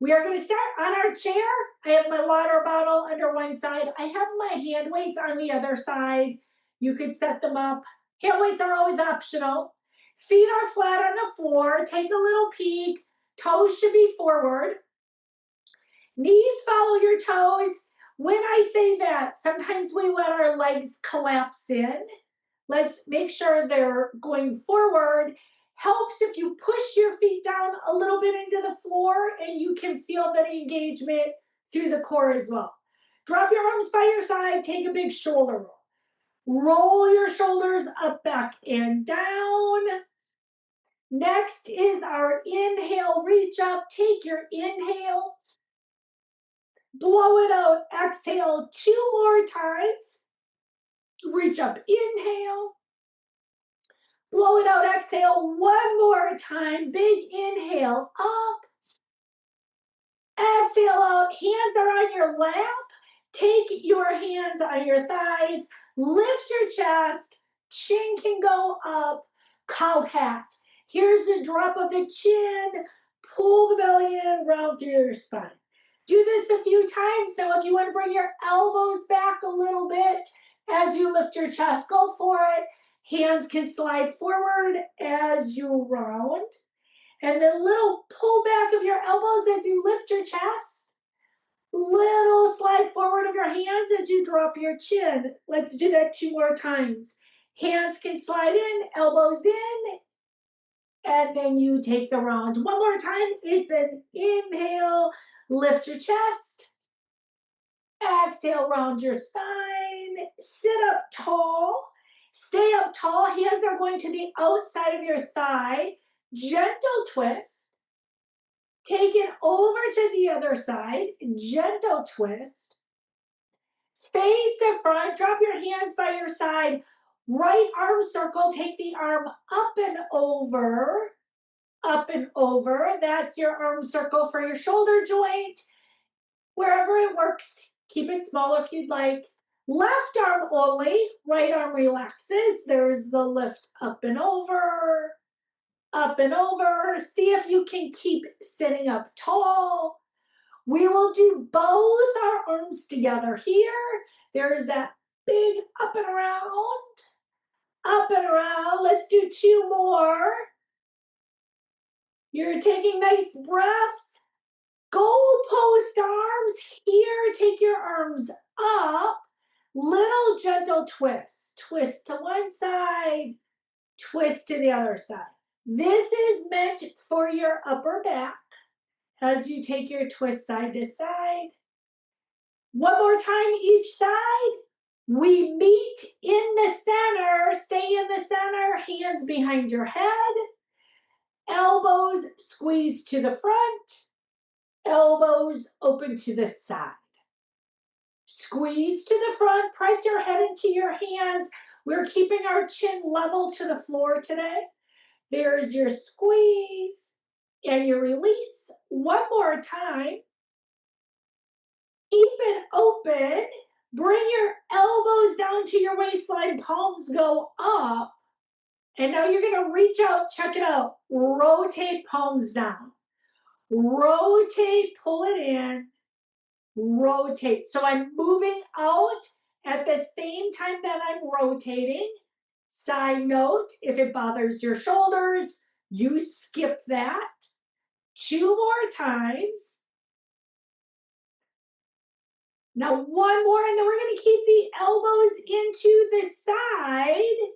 We are going to start on our chair. I have my water bottle under one side. I have my hand weights on the other side. You could set them up. Hand weights are always optional. Feet are flat on the floor. Take a little peek. Toes should be forward. Knees follow your toes. When I say that, sometimes we let our legs collapse in. Let's make sure they're going forward. Helps if you push your feet down a little bit into the floor and you can feel that engagement through the core as well. Drop your arms by your side, take a big shoulder roll. Roll your shoulders up, back, and down. Next is our inhale, reach up, take your inhale. Blow it out, exhale 2 more times. Reach up, inhale. Blow it out, exhale 1 more time. Big inhale, up. Exhale out, hands are on your lap. Take your hands on your thighs. Lift your chest. Chin can go up. Cow cat. Here's the drop of the chin. Pull the belly in, round through your spine. Do this a few times. So if you want to bring your elbows back a little bit as you lift your chest, go for it. Hands can slide forward as you round. And then little pull back of your elbows as you lift your chest. Little slide forward of your hands as you drop your chin. Let's do that 2 more times. Hands can slide in, elbows in, and then you take the round. 1 more time. It's an inhale. Lift your chest. Exhale, round your spine. Sit up tall. Stay up tall. Hands are going to the outside of your thigh. Gentle twist. Take it over to the other side. Gentle twist. Face the front. Drop your hands by your side. Right arm circle. Take the arm up and over. Up and over. That's your arm circle for your shoulder joint. Wherever it works, keep it small if you'd like. Left arm only. Right arm relaxes. There's the lift up and over. Up and over. See if you can keep sitting up tall. We will do both our arms together here. There's that big up and around. Up and around. Let's do 2 more. You're taking nice breaths. Goalpost arms here. Take your arms up. Little gentle twist. Twist to one side. Twist to the other side. This is meant for your upper back as you take your twist side to side. 1 more time each side. We meet in the center. Stay in the center. Hands behind your head. Elbows squeeze to the front. Elbows open to the side. Squeeze to the front. Press your head into your hands. We're keeping our chin level to the floor today. There's your squeeze and your release. 1 more time. Keep it open. Bring your elbows down to your waistline. Palms go up. And now you're going to reach out. Check it out. Rotate palms down. Rotate, pull it in. Rotate. So I'm moving out at the same time that I'm rotating. Side note, if it bothers your shoulders, you skip that. 2 more times. Now 1 more, and then we're going to keep the elbows into the side.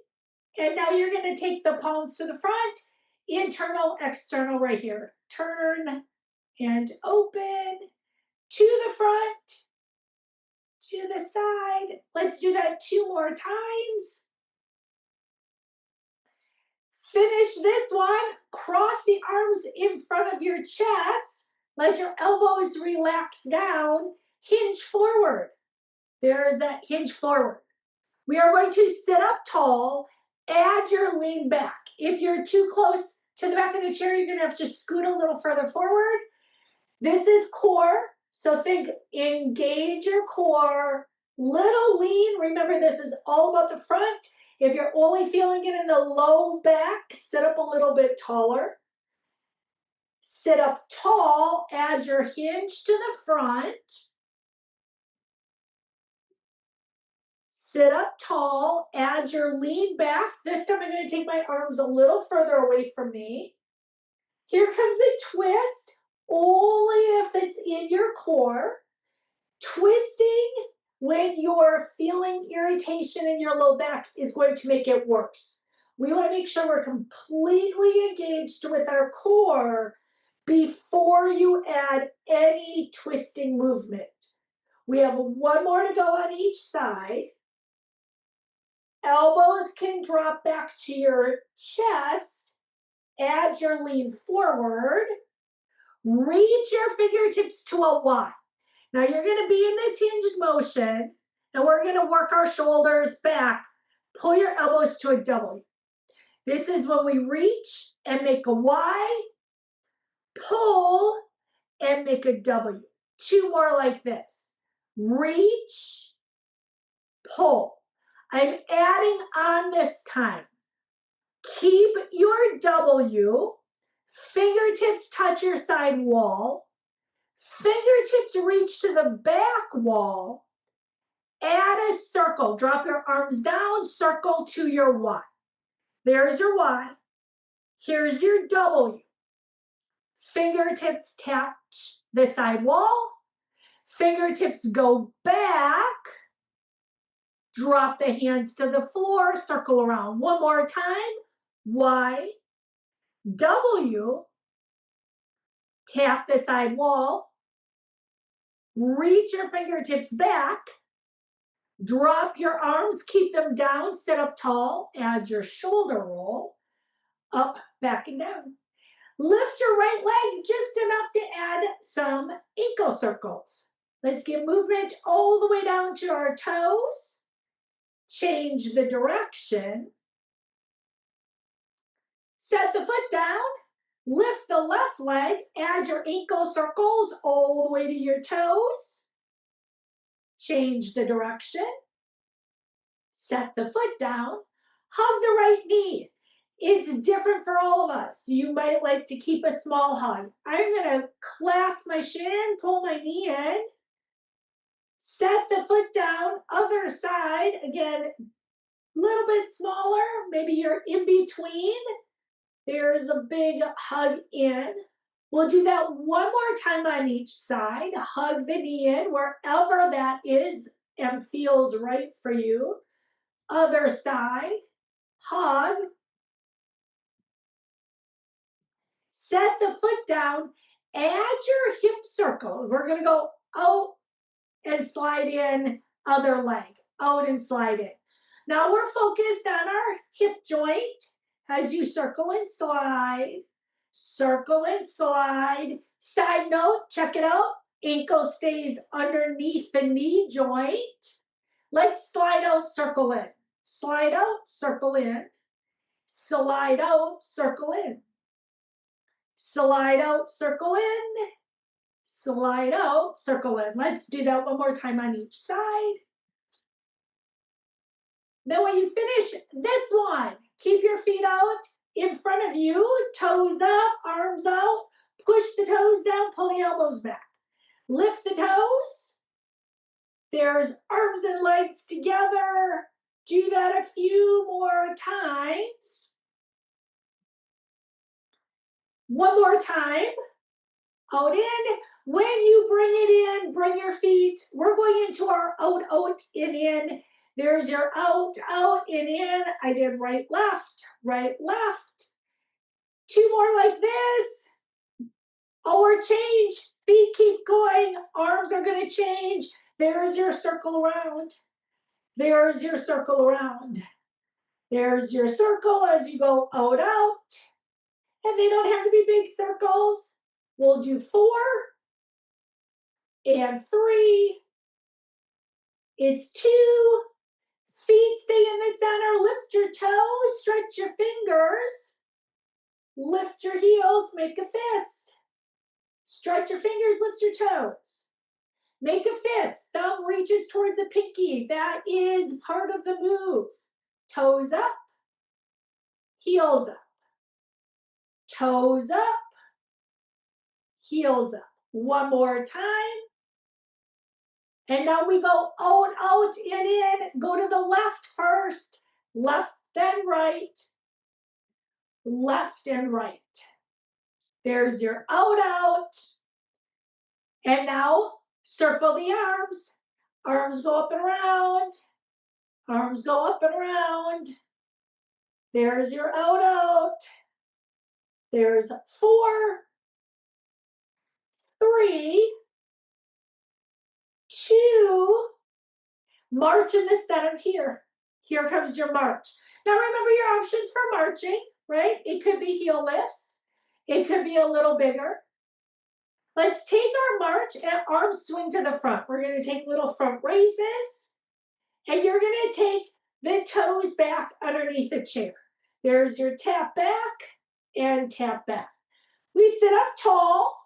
And now you're going to take the palms to the front. Internal, external right here. Turn and open. To the front. To the side. Let's do that 2 more times. Finish this one. Cross the arms in front of your chest. Let your elbows relax down. Hinge forward. There is that hinge forward. We are going to sit up tall. Add your lean back. If you're too close to the back of the chair, you're going to have to scoot a little further forward. This is core. So think engage your core. Little lean. Remember, this is all about the front. If you're only feeling it in the low back, sit up a little bit taller. Sit up tall, add your hinge to the front. Sit up tall, add your lean back. This time I'm going to take my arms a little further away from me. Here comes a twist, only if it's in your core. Twisting when you're feeling irritation in your low back is going to make it worse. We want to make sure we're completely engaged with our core before you add any twisting movement. We have one more to go on each side. Elbows can drop back to your chest. Add your lean forward. Reach your fingertips to a Y. Now you're going to be in this hinged motion, and we're going to work our shoulders back. Pull your elbows to a W. This is when we reach and make a Y, pull and make a W. Two more like this. Reach, pull. I'm adding on this time. Keep your W, fingertips touch your side wall, fingertips reach to the back wall, add a circle, drop your arms down, circle to your Y. There's your Y. Here's your W. Fingertips touch the side wall. Fingertips go back. Drop the hands to the floor. Circle around. One more time. Y. W. Tap the side wall. Reach your fingertips back. Drop your arms. Keep them down. Sit up tall. Add your shoulder roll. Up, back, and down. Lift your right leg just enough to add some ankle circles. Let's get movement all the way down to our toes. Change the direction. Set the foot down. Lift the left leg. Add your ankle circles all the way to your toes. Change the direction. Set the foot down. Hug the right knee. It's different for all of us. You might like to keep a small hug. I'm going to clasp my shin, pull my knee in. Set the foot down, other side. Again, a little bit smaller. Maybe you're in between. There's a big hug in. We'll do that one more time on each side. Hug the knee in wherever that is and feels right for you. Other side. Hug. Set the foot down. Add your hip circle. We're going to go out and slide in, other leg. Out and slide in. Now we're focused on our hip joint as you circle and slide. Circle and slide. Side note, check it out. Ankle stays underneath the knee joint. Let's slide out, circle in. Slide out, circle in. Slide out, circle in. Slide out, circle in. Slide out, circle in. Let's do that one more time on each side. Then when you finish this one, keep your feet out in front of you, toes up, arms out, push the toes down, pull the elbows back. Lift the toes. There's arms and legs together. Do that a few more times. One more time. Out in. When you bring it in, bring your feet. We're going into our out, out, in. There's your out, out, in. I did right, left, right, left. Two more like this. Or change. Feet keep going. Arms are going to change. There's your circle around. There's your circle around. There's your circle as you go out, out. And they don't have to be big circles. We'll do 4 and 3. It's 2. Feet stay in the center. Lift your toes. Stretch your fingers. Lift your heels. Make a fist. Stretch your fingers. Lift your toes. Make a fist. Thumb reaches towards a pinky. That is part of the move. Toes up. Heels up. Toes up. heels up. One more time. And now we go out, out, in. Go to the left first. Left, then right. Left and right. There's your out, out. And now circle the arms. Arms go up and around. Arms go up and around. There's your out, out. There's 4, 3, 2, march in the center here. Here comes your march. Now remember your options for marching, right? It could be heel lifts. It could be a little bigger. Let's take our march and arms swing to the front. We're going to take little front raises. And you're going to take the toes back underneath the chair. There's your tap back and tap back. We sit up tall.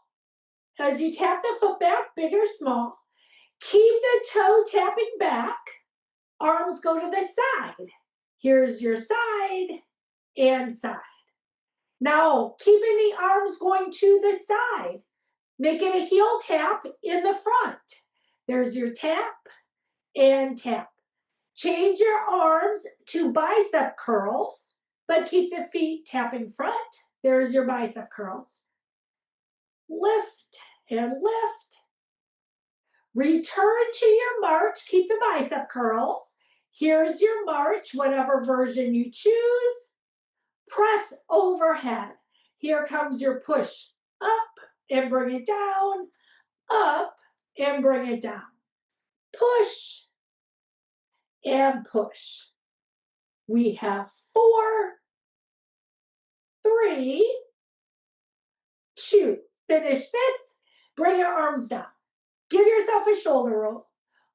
As you tap the foot back, big or small. Keep the toe tapping back. Arms go to the side. Here's your side and side. Now, keeping the arms going to the side. Make it a heel tap in the front. There's your tap and tap. Change your arms to bicep curls, but keep the feet tapping front. There's your bicep curls. Lift and lift. Return to your march. Keep the bicep curls. Here's your march, whatever version you choose. Press overhead. Here comes your push up and bring it down, up and bring it down. Push and push. We have 4, 3, 2. Finish this. Bring your arms down. Give yourself a shoulder roll.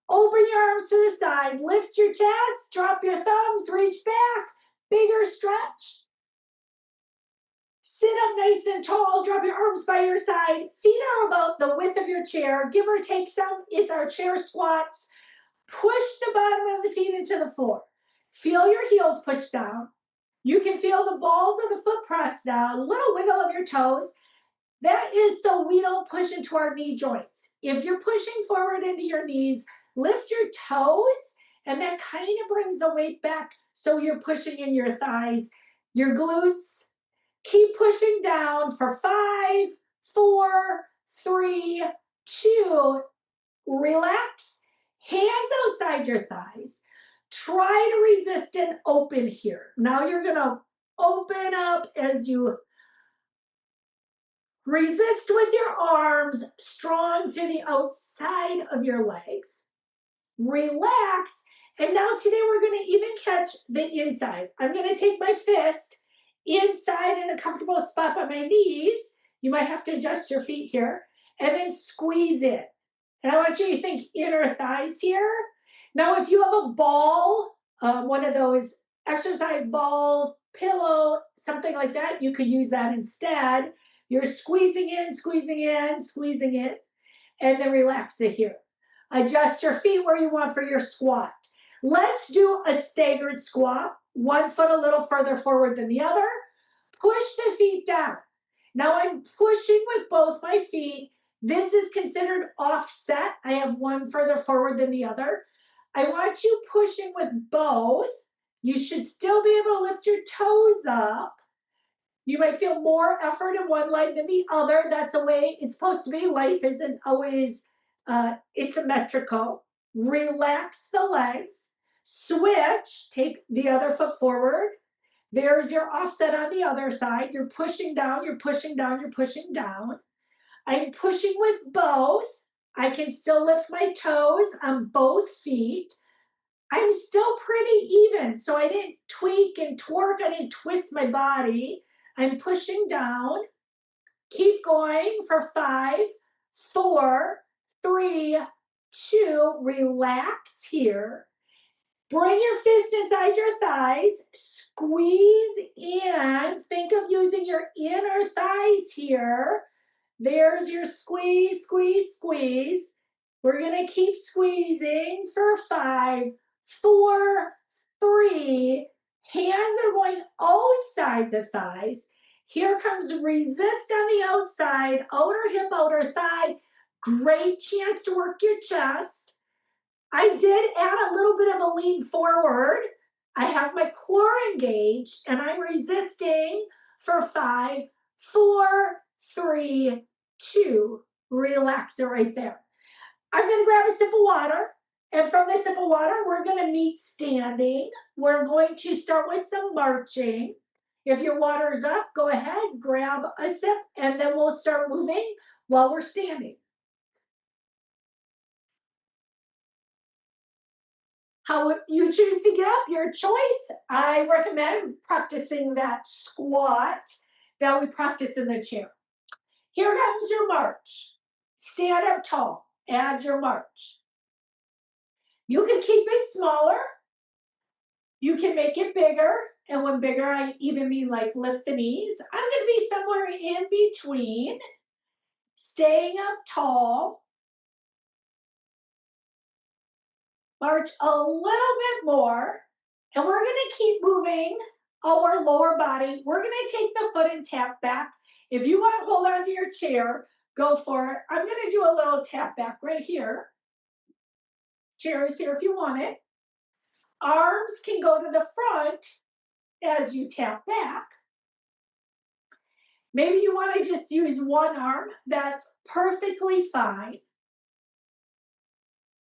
Open your arms to the side. Lift your chest. Drop your thumbs. Reach back. Bigger stretch. Sit up nice and tall. Drop your arms by your side. Feet are about the width of your chair. Give or take some. It's our chair squats. Push the bottom of the feet into the floor. Feel your heels push down. You can feel the balls of the foot press down. A little wiggle of your toes. That is so we don't push into our knee joints. If you're pushing forward into your knees, lift your toes, and that kind of brings the weight back so you're pushing in your thighs, your glutes. Keep pushing down for 5, 4, 3, 2. Relax. Hands outside your thighs. Try to resist and open here. Now you're going to open up as you resist with your arms strong through the outside of your legs. Relax. And now today we're going to even catch the inside. I'm going to take my fist inside in a comfortable spot by my knees. You might have to adjust your feet here. And then squeeze in. And I want you to think inner thighs here. Now if you have a ball, one of those exercise balls, pillow, something like that, you could use that instead. You're squeezing in, squeezing in, squeezing in, and then relax it here. Adjust your feet where you want for your squat. Let's do a staggered squat. One foot a little further forward than the other. Push the feet down. Now I'm pushing with both my feet. This is considered offset. I have one further forward than the other. I want you pushing with both. You should still be able to lift your toes up. You might feel more effort in one leg than the other. That's the way it's supposed to be. Life isn't always asymmetrical. Relax the legs. Switch. Take the other foot forward. There's your offset on the other side. You're pushing down, you're pushing down, you're pushing down. I'm pushing with both. I can still lift my toes on both feet. I'm still pretty even, so I didn't tweak and twerk. I didn't twist my body. I'm pushing down. Keep going for 5, 4, 3, 2. Relax here. Bring your fist inside your thighs. Squeeze in. Think of using your inner thighs here. There's your squeeze, squeeze, squeeze. We're going to keep squeezing for 5, 4, 3. Hands are going outside the thighs. Here comes resist on the outside, outer hip, outer thigh. Great chance to work your chest. I did add a little bit of a lean forward. I have my core engaged and I'm resisting for 5, 4, 3, 2. Relax it right there. I'm going to grab a sip of water. And from the sip of water, we're going to meet standing. We're going to start with some marching. If your water is up, go ahead, grab a sip, and then we'll start moving while we're standing. How you choose to get up, your choice. I recommend practicing that squat that we practice in the chair. Here comes your march. Stand up tall, add your march. You can keep it smaller. You can make it bigger. And when bigger, I even mean like lift the knees. I'm going to be somewhere in between. Staying up tall. March a little bit more. And we're going to keep moving our lower body. We're going to take the foot and tap back. If you want to hold on to your chair, go for it. I'm going to do a little tap back right here. Chair is here if you want it. Arms can go to the front as you tap back. Maybe you want to just use one arm. That's perfectly fine.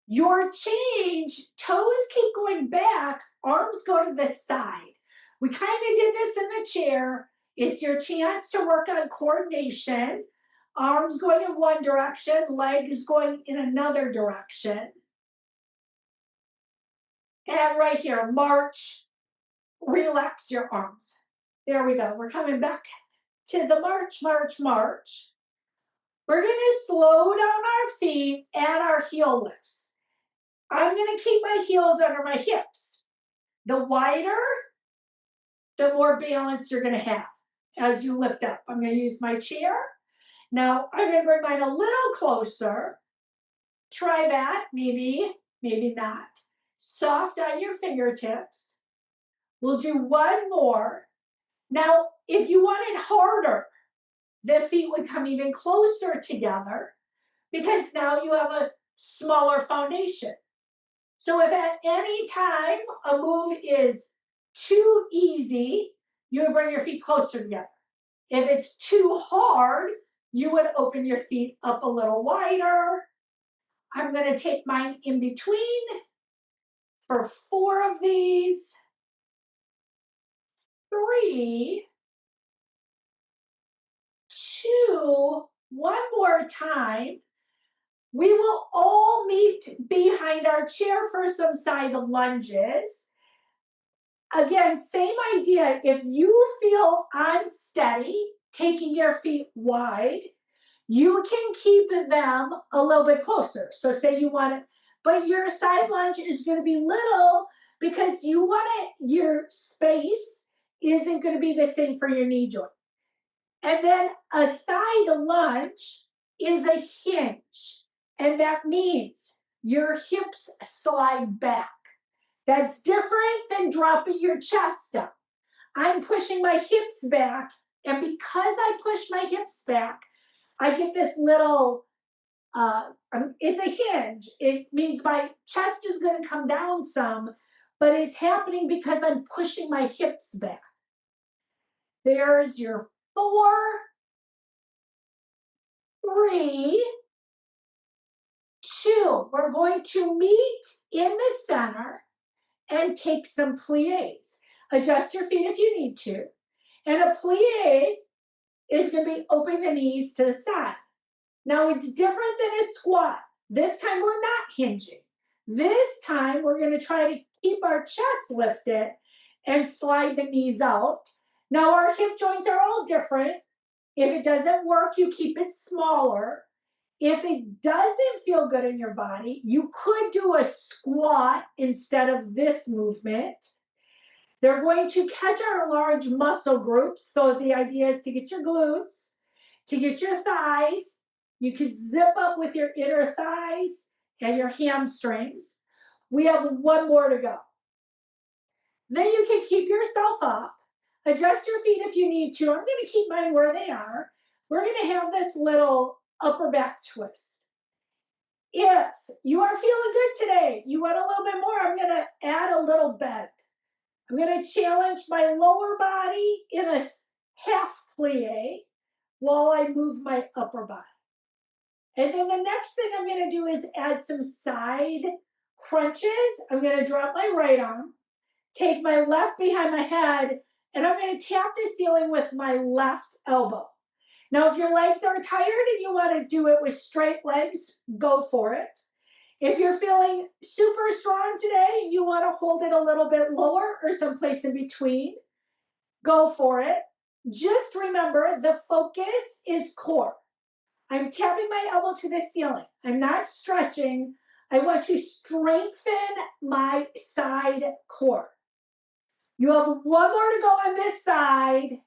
Your change, toes keep going back, arms go to the side. We kind of did this in the chair. It's your chance to work on coordination. Arms going in one direction, legs going in another direction. And right here, march, relax your arms. There we go. We're coming back to the march, march, march. We're going to slow down our feet and our heel lifts. I'm going to keep my heels under my hips. The wider, the more balance you're going to have as you lift up. I'm going to use my chair. Now, I'm going to bring mine a little closer. Try that, maybe not. Soft on your fingertips. We'll do one more. Now, if you want it harder, the feet would come even closer together because now you have a smaller foundation. So if at any time a move is too easy, you would bring your feet closer together. If it's too hard, you would open your feet up a little wider. I'm going to take mine in between for 4 of these. 3, 2, one more time. We will all meet behind our chair for some side lunges. Again, same idea. If you feel unsteady, taking your feet wide, you can keep them a little bit closer. So say you want it, but your side lunge is going to be little because you want it, your space isn't going to be the same for your knee joint. And then a side lunge is a hinge. And that means your hips slide back. That's different than dropping your chest up. I'm pushing my hips back, and because I push my hips back, I get this little, it's a hinge. It means my chest is going to come down some, but it's happening because I'm pushing my hips back. There's your 4, 3, 2. We're going to meet in the center and take some plies. Adjust your feet if you need to. And a plie is going to be opening the knees to the side. Now it's different than a squat. This time we're not hinging. This time we're going to try to keep our chest lifted and slide the knees out. Now our hip joints are all different. If it doesn't work, you keep it smaller. If it doesn't feel good in your body, you could do a squat instead of this movement. They're going to catch our large muscle groups. So the idea is to get your glutes, to get your thighs. You can zip up with your inner thighs and your hamstrings. We have one more to go. Then you can keep yourself up. Adjust your feet if you need to. I'm going to keep mine where they are. We're going to have this little upper back twist. If you are feeling good today, you want a little bit more, I'm going to add a little bend. I'm going to challenge my lower body in a half plie while I move my upper body. And then the next thing I'm going to do is add some side crunches. I'm going to drop my right arm, take my left behind my head, and I'm going to tap the ceiling with my left elbow. Now, if your legs are tired and you want to do it with straight legs, go for it. If you're feeling super strong today, you want to hold it a little bit lower or someplace in between, go for it. Just remember, the focus is core. I'm tapping my elbow to the ceiling. I'm not stretching. I want to strengthen my side core. You have one more to go on this side.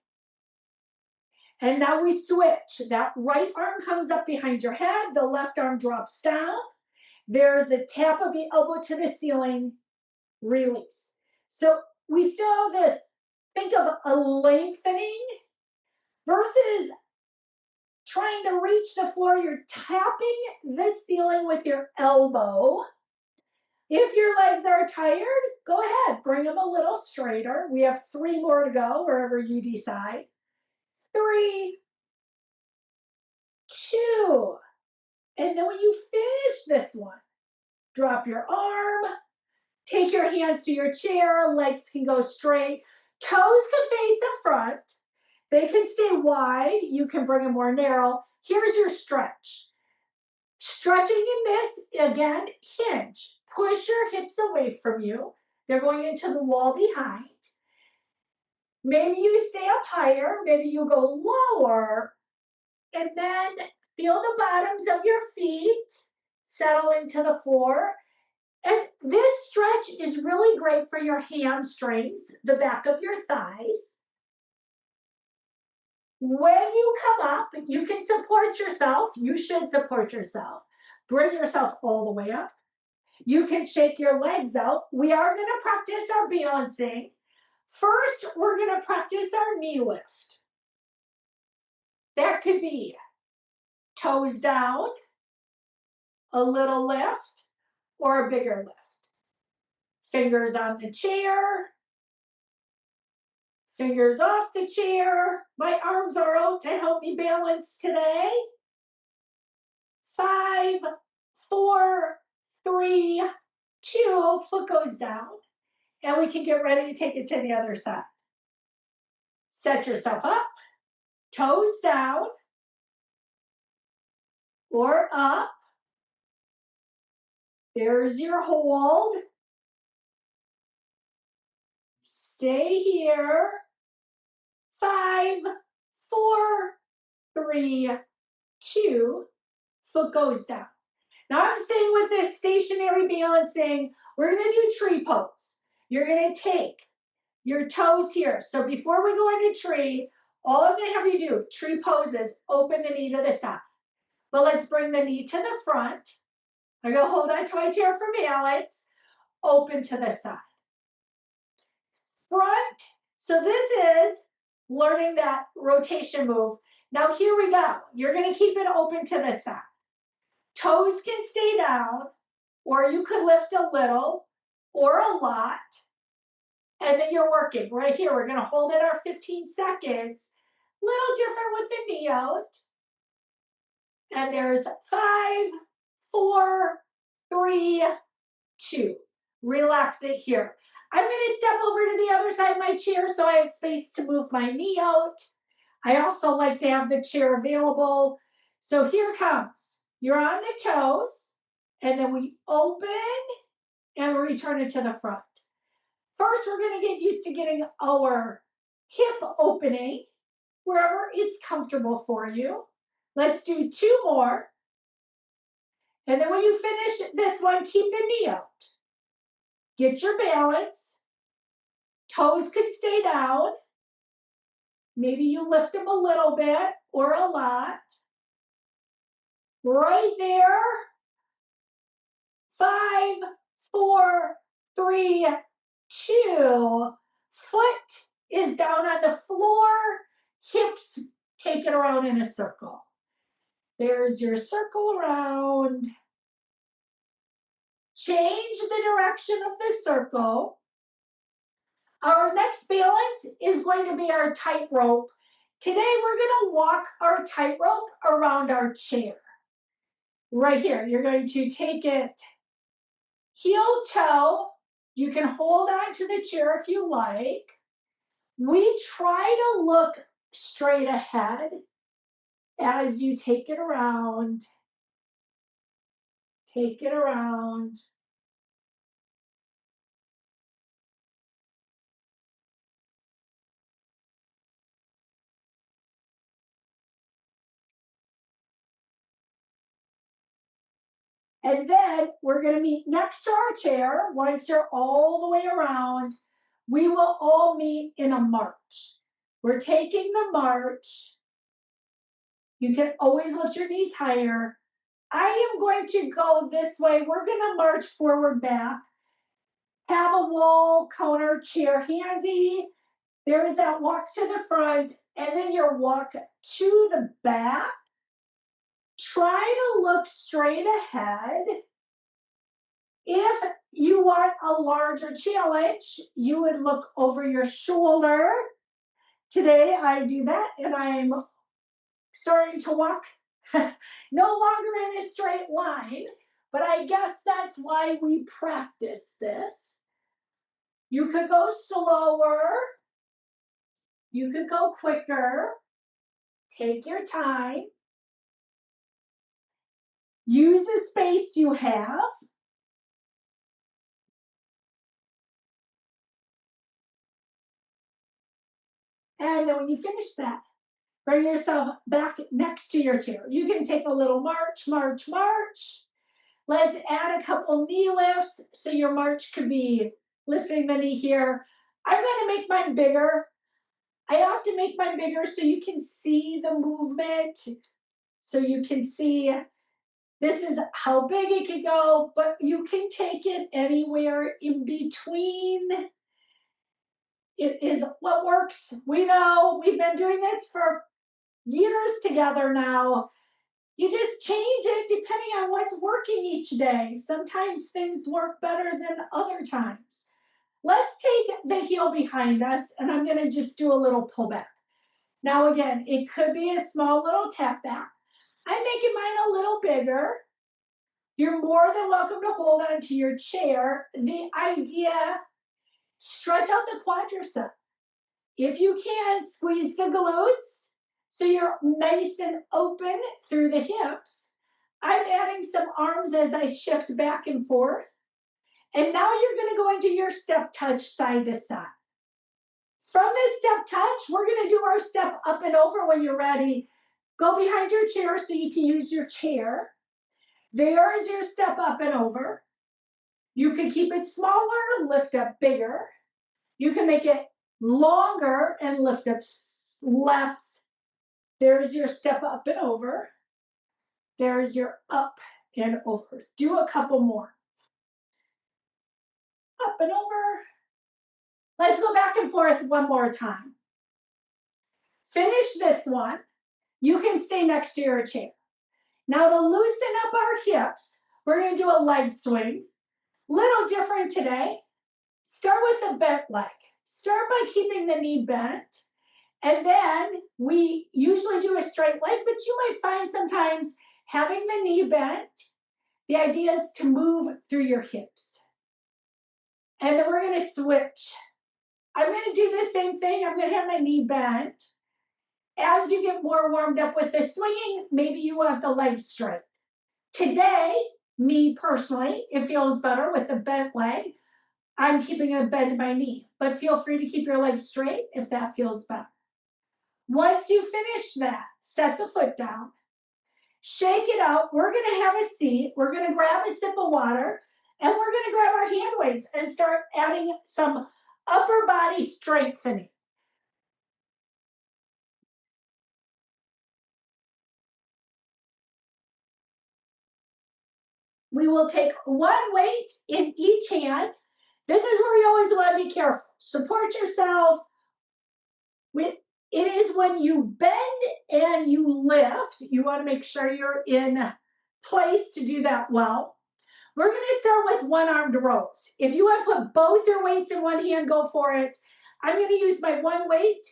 And now we switch. That right arm comes up behind your head. The left arm drops down. There's a tap of the elbow to the ceiling. Release. So we still have this. Think of a lengthening versus trying to reach the floor. You're tapping the ceiling with your elbow. If your legs are tired, go ahead. Bring them a little straighter. We have 3 more to go, wherever you decide. 3, 2. And then when you finish this one, drop your arm, take your hands to your chair, legs can go straight, toes can face the front, they can stay wide, you can bring them more narrow. Here's your stretch. Stretching in this, again, hinge. Push your hips away from you. They're going into the wall behind. Maybe you stay up higher, maybe you go lower, and then feel the bottoms of your feet settle into the floor. And this stretch is really great for your hamstrings, the back of your thighs. When you come up, you can support yourself. You should support yourself. Bring yourself all the way up. You can shake your legs out. We are going to practice our balancing. First, we're going to practice our knee lift. That could be toes down, a little lift, or a bigger lift. Fingers on the chair, fingers off the chair. My arms are out to help me balance today. 5, 4, 3, 2, foot goes down. And we can get ready to take it to the other side. Set yourself up, toes down or up. There's your hold. Stay here. 5, 4, 3, 2, foot goes down. Now I'm staying with this stationary balancing. We're going to do tree pose. You're going to take your toes here. So before we go into tree, all I'm going to have you do, tree poses, open the knee to the side. But let's bring the knee to the front. I'm going to hold on to my chair for balance. Open to the side. Front. So this is learning that rotation move. Now here we go. You're going to keep it open to the side. Toes can stay down, or you could lift a little or a lot. And then you're working right here. We're going to hold it our 15 seconds. Little different with the knee out. And there's 5, 4, 3, 2. Relax it here. I'm going to step over to the other side of my chair so I have space to move my knee out. I also like to have the chair available. So here comes. You're on the toes, and then we open and we return it to the front. First, we're going to get used to getting our hip opening wherever it's comfortable for you. Let's do 2 more. And then when you finish this one, keep the knee out. Get your balance. Toes could stay down. Maybe you lift them a little bit or a lot. Right there. 5, 4, 3, 2. Foot is down on the floor, hips take it around in a circle. There's your circle around. Change the direction of the circle. Our next balance is going to be our tightrope. Today we're going to walk our tightrope around our chair. Right here, you're going to take it heel toe. You can hold on to the chair if you like. We try to look straight ahead as you take it around. Take it around. And then we're going to meet next to our chair. Once you're all the way around, we will all meet in a march. We're taking the march. You can always lift your knees higher. I am going to go this way. We're going to march forward back. Have a wall, counter, chair handy. There is that walk to the front, and then your walk to the back. Try to look straight ahead. If you want a larger challenge, you would look over your shoulder. Today I do that, and I'm starting to walk no longer in a straight line, but I guess that's why we practice this. You could go slower. You could go quicker. Take your time. Use the space you have. And then when you finish that, bring yourself back next to your chair. You can take a little march, march, march. Let's add a couple knee lifts so your march could be lifting the knee here. I'm going to make mine bigger. I often make mine bigger so you can see the movement. So you can see this is how big it can go, but you can take it anywhere in between. It is what works. We know we've been doing this for years together now. You just change it depending on what's working each day. Sometimes things work better than other times. Let's take the heel behind us, and I'm going to just do a little pullback. Now again, it could be a small little tap back. I'm making mine a little bigger. You're more than welcome to hold on to your chair. The idea, stretch out the quadricep. If you can, squeeze the glutes so you're nice and open through the hips. I'm adding some arms as I shift back and forth. And now you're going to go into your step touch side to side. From this step touch, we're going to do our step up and over when you're ready. Go behind your chair so you can use your chair. There is your step up and over. You can keep it smaller, lift up bigger. You can make it longer and lift up less. There's your step up and over. There's your up and over. Do a couple more. Up and over. Let's go back and forth one more time. Finish this one. You can stay next to your chair. Now to loosen up our hips, we're going to do a leg swing. Little different today. Start with a bent leg. Start by keeping the knee bent. And then we usually do a straight leg, but you might find sometimes having the knee bent, the idea is to move through your hips. And then we're going to switch. I'm going to do the same thing. I'm going to have my knee bent. As you get more warmed up with the swinging, maybe you want the legs straight. Today, me personally, it feels better with the bent leg. I'm keeping a bend my knee, but feel free to keep your legs straight if that feels better. Once you finish that, set the foot down, shake it out. We're going to have a seat. We're going to grab a sip of water, and we're going to grab our hand weights and start adding some upper body strengthening. We will take one weight in each hand. This is where you always want to be careful. Support yourself. It is when you bend and you lift. You want to make sure you're in place to do that well. We're going to start with one-armed rows. If you want to put both your weights in one hand, go for it. I'm going to use my one weight.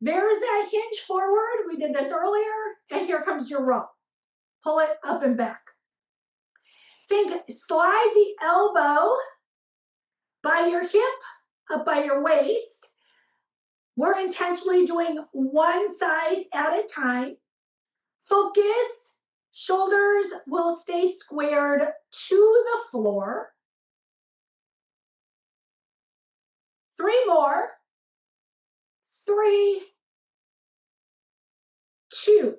There's that hinge forward. We did this earlier. And here comes your row. Pull it up and back. Slide the elbow by your hip, up by your waist. We're intentionally doing one side at a time. Focus. Shoulders will stay squared to the floor. 3 more. 3, 2.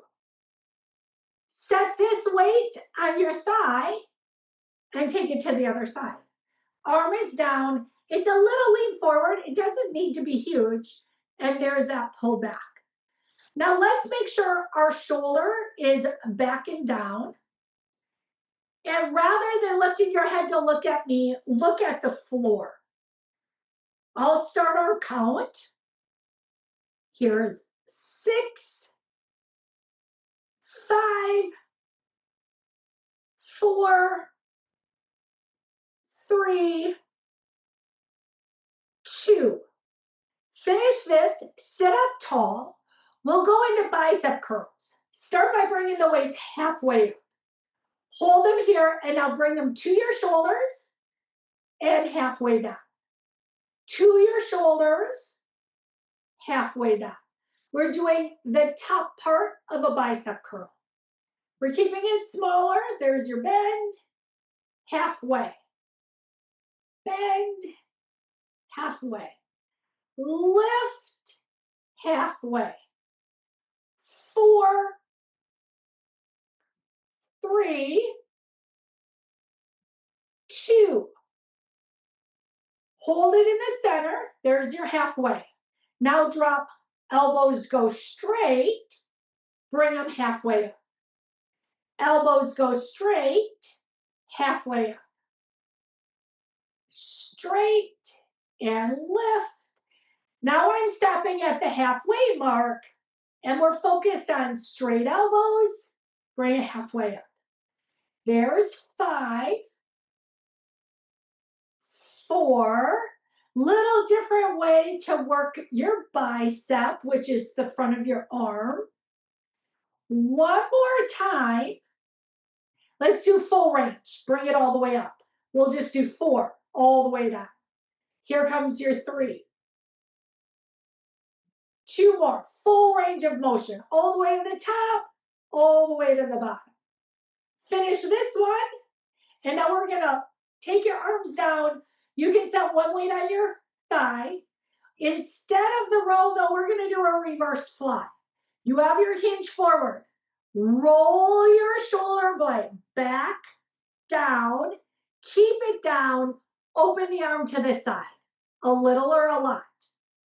Set this weight on your thigh and take it to the other side. Arm is down. It's a little lean forward. It doesn't need to be huge. And there's that pull back. Now let's make sure our shoulder is back and down. And rather than lifting your head to look at me, look at the floor. I'll start our count. Here's 6, 5, 4, 3, 2. Finish this, sit up tall. We'll go into bicep curls. Start by bringing the weights halfway up. Hold them here and now bring them to your shoulders and halfway down. To your shoulders, halfway down. We're doing the top part of a bicep curl. We're keeping it smaller. There's your bend, halfway. Bend, halfway. Lift, halfway. 4, 3, 2. Hold it in the center. There's your halfway. Now drop, elbows go straight. Bring them halfway up. Elbows go straight, halfway up. Straight and lift. Now I'm stopping at the halfway mark and we're focused on straight elbows. Bring it halfway up. There's 5, 4. Little different way to work your bicep, which is the front of your arm. One more time. Let's do full range. Bring it all the way up. We'll just do 4 all the way down. Here comes your 3. 2 more. Full range of motion. All the way to the top, all the way to the bottom. Finish this one. And now we're going to take your arms down. You can set one weight on your thigh. Instead of the row, though, we're going to do a reverse fly. You have your hinge forward. Roll your shoulder blade back, down. Keep it down. Open the arm to the side. A little or a lot.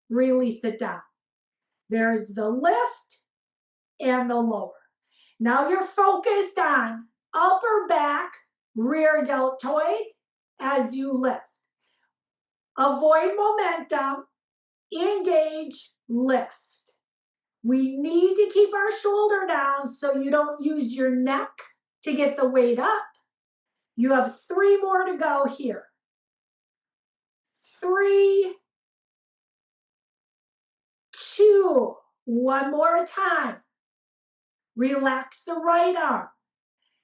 Release it down. There's the lift and the lower. Now you're focused on upper back, rear deltoid as you lift. Avoid momentum, engage, lift. We need to keep our shoulder down so you don't use your neck to get the weight up. You have 3 more to go here. 3, 2, one more time. Relax the right arm.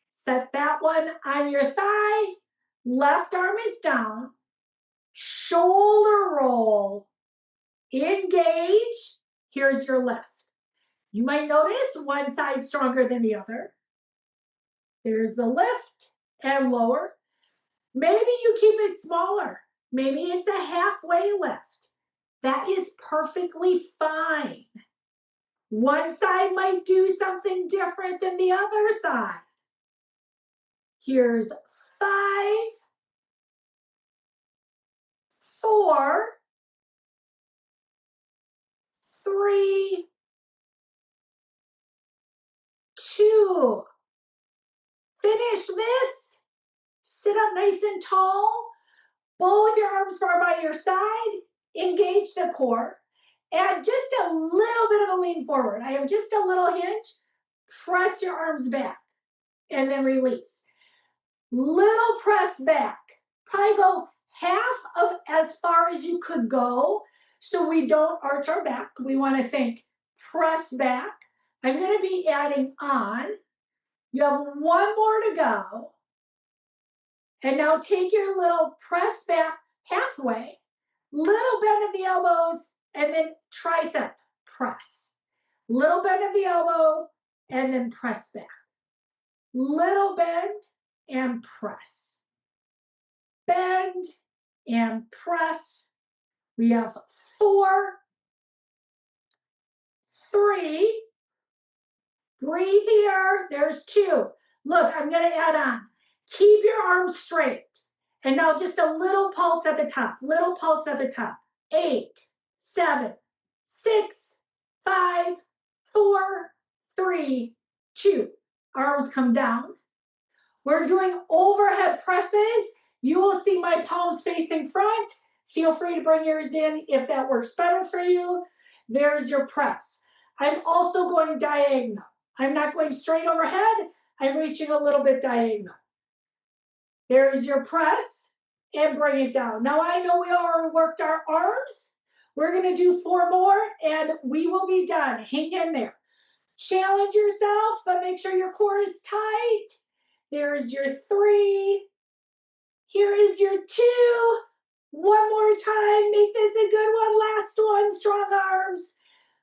Set that one on your thigh. Left arm is down. Shoulder roll. Engage. Here's your lift. You might notice one side stronger than the other. There's the lift and lower. Maybe you keep it smaller. Maybe it's a halfway lift. That is perfectly fine. One side might do something different than the other side. Here's 5, 4, 3, 2. Finish this. Sit up nice and tall. Both your arms far by your side. Engage the core. Add just a little bit of a lean forward. I have just a little hinge. Press your arms back and then release. Little press back. Probably go half of as far as you could go so we don't arch our back. We want to think press back. I'm going to be adding on. You have one more to go. And now take your little press back halfway, little bend of the elbows, and then tricep press. Little bend of the elbow, and then press back. Little bend and press. Bend and press. We have 4, 3. Breathe here. There's 2. Look, I'm going to add on. Keep your arms straight. And now just a little pulse at the top. Little pulse at the top. 8, 7, 6, 5, 4, 3, 2. Arms come down. We're doing overhead presses. You will see my palms facing front. Feel free to bring yours in if that works better for you. There's your press. I'm also going diagonal. I'm not going straight overhead. I'm reaching a little bit diagonal. There's your press and bring it down. Now I know we already worked our arms. We're going to do 4 more and we will be done. Hang in there. Challenge yourself, but make sure your core is tight. There's your 3. Here is your 2. One more time. Make this a good one. Last one. Strong arms.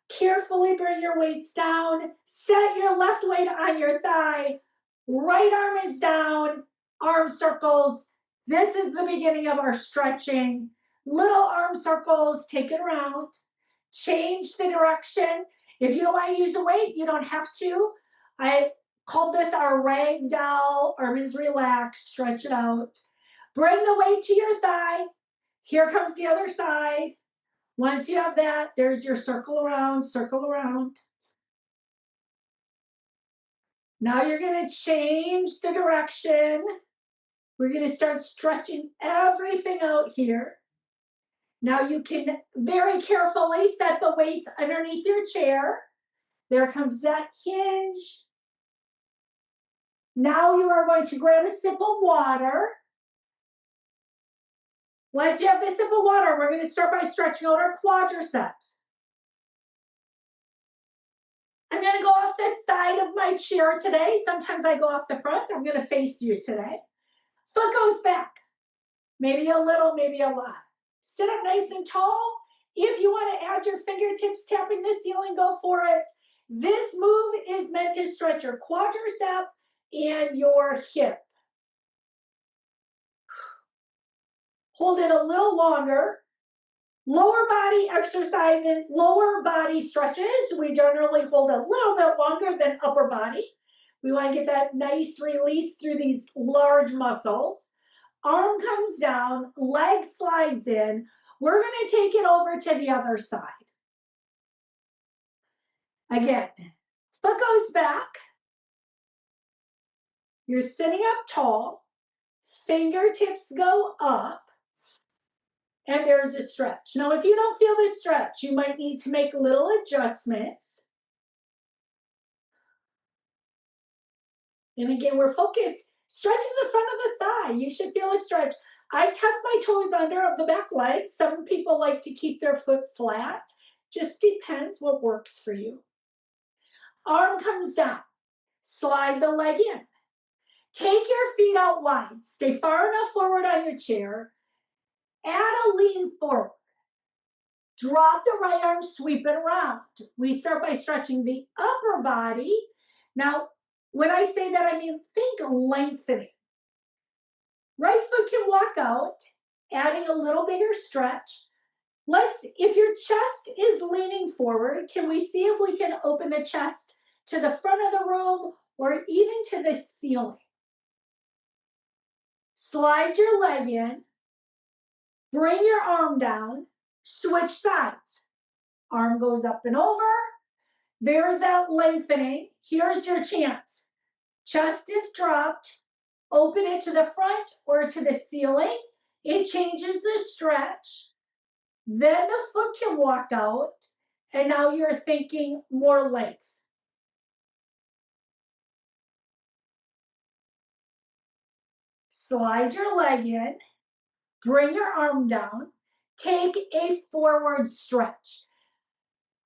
Carefully bring your weights down. Set your left weight on your thigh. Right arm is down. Arm circles. This is the beginning of our stretching. Little arm circles. Take it around. Change the direction. If you don't want to use a weight, you don't have to. I called this our ragdoll. Arm is relaxed. Stretch it out. Bring the weight to your thigh. Here comes the other side. Once you have that, there's your circle around, circle around. Now you're going to change the direction. We're going to start stretching everything out here. Now you can very carefully set the weights underneath your chair. There comes that hinge. Now you are going to grab a sip of water. Once you have this sip of water, we're going to start by stretching out our quadriceps. I'm going to go off the side of my chair today. Sometimes I go off the front. I'm going to face you today. Foot goes back. Maybe a little, maybe a lot. Sit up nice and tall. If you want to add your fingertips tapping the ceiling, go for it. This move is meant to stretch your quadricep and your hip. Hold it a little longer. Lower body exercises, lower body stretches, we generally hold a little bit longer than upper body. We want to get that nice release through these large muscles. Arm comes down, leg slides in. We're going to take it over to the other side. Again, foot goes back. You're sitting up tall. Fingertips go up. And there's a stretch. Now, if you don't feel this stretch, you might need to make little adjustments. And again, we're focused, stretching the front of the thigh. You should feel a stretch. I tuck my toes under of the back leg. Some people like to keep their foot flat. Just depends what works for you. Arm comes down. Slide the leg in. Take your feet out wide. Stay far enough forward on your chair. Add a lean forward. Drop the right arm, sweep it around. We start by stretching the upper body. Now, when I say that, I mean think lengthening. Right foot can walk out, adding a little bigger stretch. If your chest is leaning forward, can we see if we can open the chest to the front of the room or even to the ceiling? Slide your leg in. Bring your arm down, switch sides. Arm goes up and over. There's that lengthening. Here's your chance. Chest if dropped, open it to the front or to the ceiling. It changes the stretch. Then the foot can walk out, and now you're thinking more length. Slide your leg in, bring your arm down, take a forward stretch.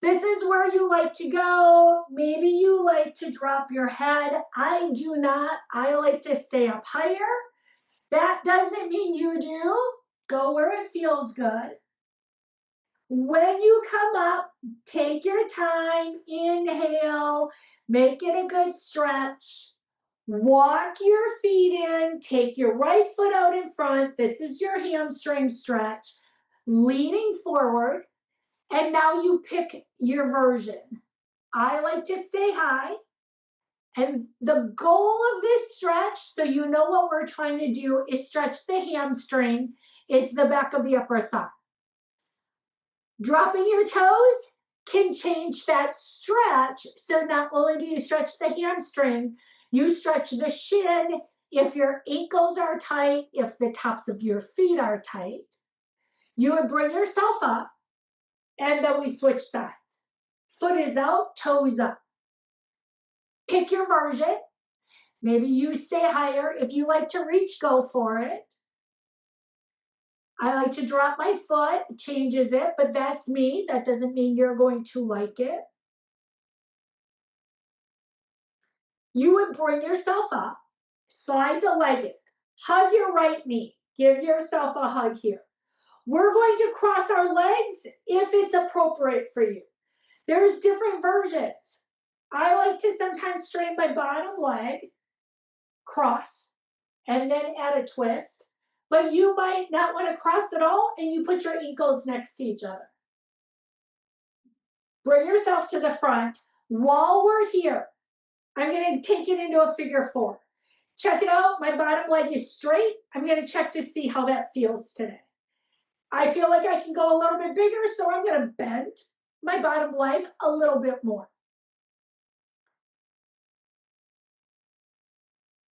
This is where you like to go. Maybe you like to drop your head. I do not. I like to stay up higher. That doesn't mean you do. Go where it feels good. When you come up, take your time, inhale, make it a good stretch. Walk your feet in, take your right foot out in front. This is your hamstring stretch. Leaning forward, and now you pick your version. I like to stay high. And the goal of this stretch, so you know what we're trying to do, is stretch the hamstring, is the back of the upper thigh. Dropping your toes can change that stretch. So not only do you stretch the hamstring, you stretch the shin if your ankles are tight, if the tops of your feet are tight. You would bring yourself up, and then we switch sides. Foot is out, toes up. Pick your version. Maybe you stay higher. If you like to reach, go for it. I like to drop my foot, changes it, but that's me. That doesn't mean you're going to like it. You would bring yourself up, slide the leg in, hug your right knee, give yourself a hug here. We're going to cross our legs if it's appropriate for you. There's different versions. I like to sometimes straighten my bottom leg, cross, and then add a twist. But you might not want to cross at all, and you put your ankles next to each other. Bring yourself to the front. While we're here, I'm going to take it into a figure four. Check it out. My bottom leg is straight. I'm going to check to see how that feels today. I feel like I can go a little bit bigger, so I'm going to bend my bottom leg a little bit more.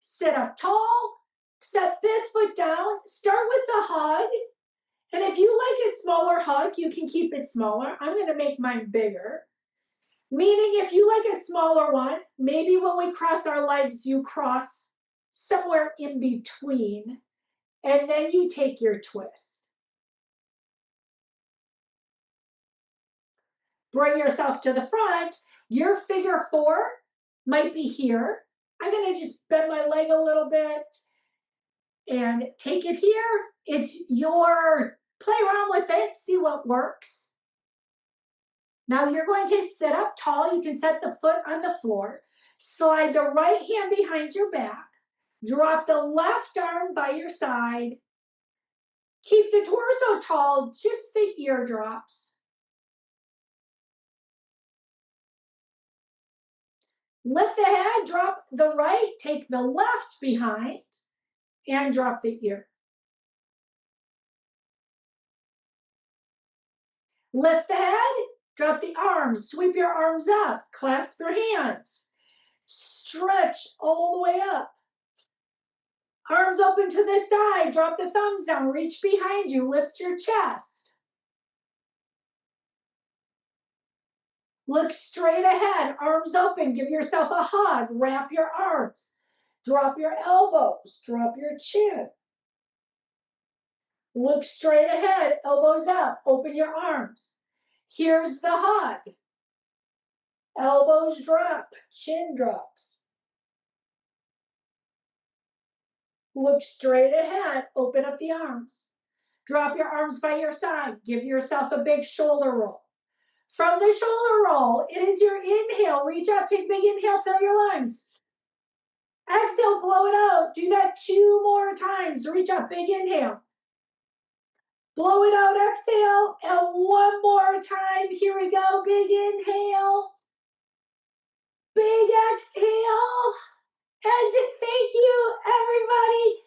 Sit up tall. Set this foot down. Start with the hug. And if you like a smaller hug, you can keep it smaller. I'm going to make mine bigger. Meaning if you like a smaller one, maybe when we cross our legs, you cross somewhere in between, and then you take your twist. Bring yourself to the front. Your figure four might be here. I'm going to just bend my leg a little bit and take it here. It's your play around with it, see what works. Now you're going to sit up tall. You can set the foot on the floor. Slide the right hand behind your back. Drop the left arm by your side. Keep the torso tall, just the eardrops. Lift the head, drop the right, take the left behind, and drop the ear. Lift the head, drop the arms, sweep your arms up, clasp your hands. Stretch all the way up. Arms open to the side, drop the thumbs down, reach behind you, lift your chest. Look straight ahead, arms open, give yourself a hug, wrap your arms. Drop your elbows, drop your chin. Look straight ahead, elbows up, open your arms. Here's the hug. Elbows drop, chin drops. Look straight ahead, open up the arms. Drop your arms by your side, give yourself a big shoulder roll. From the shoulder roll, it is your inhale. Reach out, take big inhale, fill your lungs. Exhale, blow it out. Do that 2 more times. Reach up, big inhale. Blow it out, exhale, and 1 more time. Here we go, big inhale. Big exhale. And thank you, everybody.